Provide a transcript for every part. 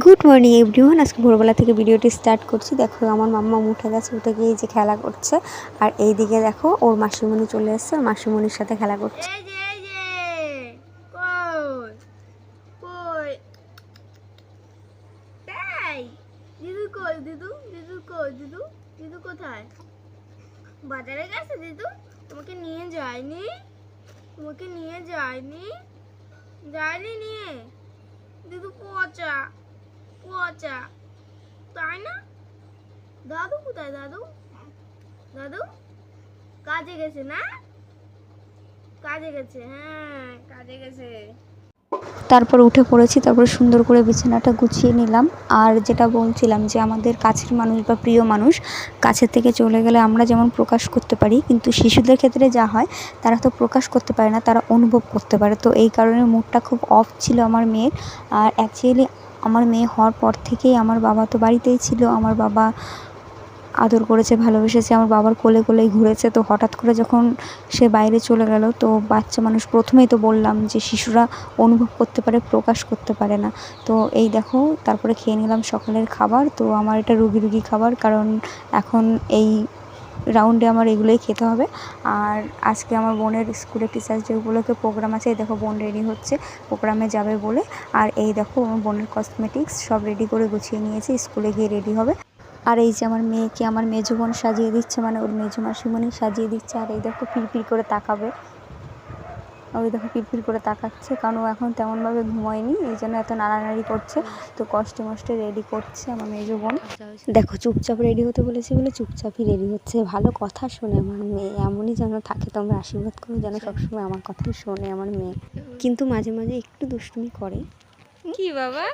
Good morning everyone. আজকে ভোরবেলা থেকে ভিডিওটি স্টার্ট করছি। দেখো আমার মাম্মা উঠে গেছে, উঠে গিয়ে যে খেলা করছে। আর এই দিকে দেখো ওর মাসিমণি চলে এসছে, ওর মাসিমণির সাথে খেলা করছে। দিদু কোথায়? বাজারে গেছে দিদু? তোমাকে নিয়ে যায়নি? যায়নি নিয়ে? দিদু পচা পচা, তাই না? দাদু কোথায়? দাদু কাজে গেছে না? কাজে গেছে, হ্যাঁ কাজে গেছে। তারপর উঠে পড়েছি, তারপর সুন্দর করে বিছানাটা গুছিয়ে নিলাম। আর যেটা বলছিলাম যে আমাদের কাছের মানুষ বা প্রিয় মানুষ কাছের থেকে চলে গেলে আমরা যেমন প্রকাশ করতে পারি, কিন্তু শিশুদের ক্ষেত্রে যা হয় তারা তো প্রকাশ করতে পারে না, তারা অনুভব করতে পারে। তো এই কারণে মুডটা খুব অফ ছিল আমার মেয়ের। আর অ্যাকচুয়ালি আমার মেয়ে হওয়ার পর থেকেই আমার বাবা তো বাড়িতেই ছিল, আমার বাবা আদর করেছে, ভালোবেসেছে, আমার বাবার কোলে কোলেই ঘুরেছে। তো হঠাৎ করে যখন সে বাইরে চলে গেল, তো বাচ্চা মানুষ, প্রথমেই তো বললাম যে শিশুরা অনুভব করতে পারে, প্রকাশ করতে পারে না। তো এই দেখো, তারপরে খেয়ে নিলাম সকালের খাবার। তো আমার এটা রুগী খাবার, কারণ এখন এই রাউন্ডে আমার এগুলোই খেতে হবে। আর আজকে আমার বোনের স্কুলে টিচার্স ডে উপলক্ষে প্রোগ্রাম আছে। এই দেখো বোন রেডি হচ্ছে প্রোগ্রামে যাবে বলে। আর এই দেখো আমার বোনের কসমেটিক্স সব রেডি করে গুছিয়ে নিয়েছে, স্কুলে গিয়ে রেডি হবে। আর এই যে আমার মেয়েকে আমার মেজো বোন সাজিয়ে দিচ্ছে, মানে ওর মেজো মাসিমণি সাজিয়ে দিচ্ছে। আর এই দেখো পিরপির করে তাকাবে, ওই দেখো পিরপির করে তাকাচ্ছে, কারণ ও এখন তেমনভাবে ঘুমায়নি, এই জন্য এত নাড়ানাড়ি করছে। তো কষ্টে মষ্টে রেডি করছে আমার মেজো বোন। দেখো চুপচাপ রেডি হতে বলেছি বলে চুপচাপই রেডি হচ্ছে। ভালো কথা শোনে আমার মেয়ে, এমনই যেন থাকে। তোমরা আশীর্বাদ করো যেন সবসময় আমার কথাই শোনে আমার মেয়ে, কিন্তু মাঝে মাঝে একটু দুষ্টুমি করে। কি বাবা,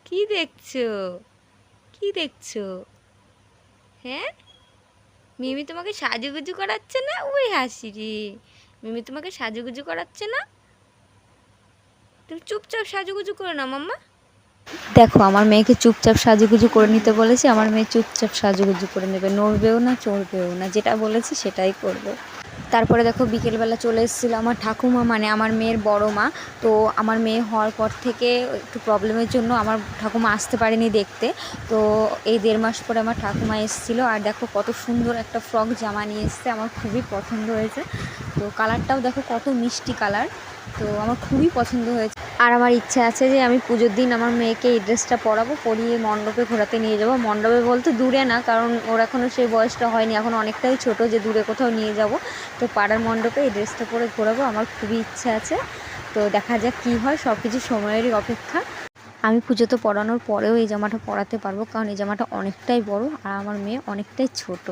কি দেখছো? হ্যাঁ, মিমি তোমাকে সাজুগুজু করাচ্ছে না? ওই হাসি রে, মিমি তোমাকে সাজুগুজু করাচ্ছে না? তুমি চুপচাপ সাজুগুজু করো না মাম্মা। দেখো আমার মেয়েকে চুপচাপ সাজুগুজু করে নিতে বলেছি, আমার মেয়ে চুপচাপ সাজুগুজু করে নেবে, নড়বেও না চড়বেও না, যেটা বলেছি সেটাই করবে। তারপরে দেখো বিকেলবেলা চলে এসেছিলো আমার ঠাকুমা, মানে আমার মেয়ের বড় মা। তো আমার মেয়ে হওয়ার পর থেকে একটু প্রবলেমের জন্য আমার ঠাকুমা আসতে পারেনি দেখতে। তো এই 1.5 মাস পরে আমার ঠাকুমা এসেছিলো। আর দেখো কত সুন্দর একটা ফ্রক জামা নিয়ে এসছে, আমার খুবই পছন্দ হয়েছে। তো কালারটাও দেখো কত মিষ্টি কালার, তো আমার খুবই পছন্দ হয়েছে। আর আমার ইচ্ছা আছে যে আমি পুজোর দিন আমার মেয়েকে এই ড্রেসটা পরাবো, পরিয়ে মণ্ডপে ঘোরাতে নিয়ে যাবো। মণ্ডপে বলতে দূরে না, কারণ ওর এখনও সেই বয়সটা হয়নি, এখন অনেকটাই ছোট যে দূরে কোথাও নিয়ে যাব। তো পাড়ার মণ্ডপে এই ড্রেসটা পরে ঘোরাবো, আমার খুবই ইচ্ছা আছে। তো দেখা যাক কী হয়, সব কিছু সময়েরই অপেক্ষা। আমি পুজোতে পরানোর পরেও এই জামাটা পরাতে পারবো, কারণ এই জামাটা অনেকটাই বড় আর আমার মেয়ে অনেকটাই ছোট।